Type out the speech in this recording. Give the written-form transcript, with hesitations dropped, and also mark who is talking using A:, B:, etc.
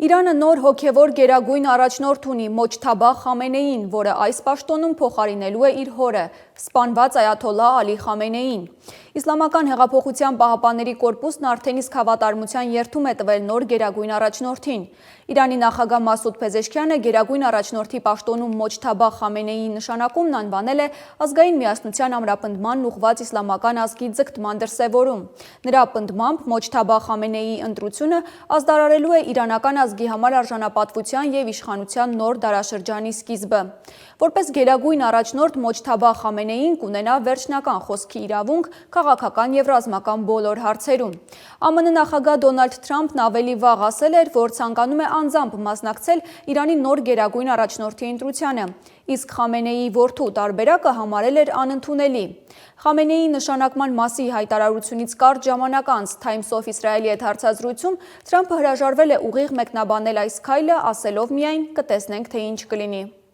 A: Իրանը նոր հոգևոր գերագույն առաջնորդ ունի Մոջթաբա Խամենեին, որը այս պաշտոնում փոխարինելու է իր հորը, սպանված այաթոլլա Ալի Խամենեին։ Իսլամական հեղափոխության պահապանների կորպուսն արդեն իսկ հավատարմության երդում է տվել նոր գերագույն առաջնորդին։ Իրանի նախագահ Մասուդ Փեզեշքյանը գերագույն առաջնորդի պաշտոնում Մոջթաբա Խամենեիի նշանակումն անվանել է ազգային միասնության ամրապնդմանն ուղղված իսլամական ազգի ձգտման դրսևորում։ Նրա պնդմամբ Մոջթաբա Խամենեիի ընտրությունը ազդարարելու է իրանական ազգի համար արժանապատվության և իշխանության նոր դարաշրջանի սկիզբը։ Որպես գերագույն առաջնորդ Մոջթաբա Խամենեին կունենա վերջնական խոսքի իրավունք քաղաքական և ռազմական բոլոր հարցերում։ ԱՄՆ նախագահ Դոնալդ Թրամփն ավելի վաղ ասել էր, որ ցանկանում է անձամբ մասնակցել Իրանի նոր գերագույն առաջնորդի ընտրությանը, իսկ Խամենեիի որդու տարբերակը համարել էր անընդունելի։ Խամենեիի նշանակման մասի հայտարարությունից կարճ ժամանակ անց Times of Israel-ի հետ հարցազրույցում Թրամփը հրաժարվել է ուղիղ մեկնաբանել այս քայլը, ասելով միայն՝ կտեսնենք, թե ինչ կլինի։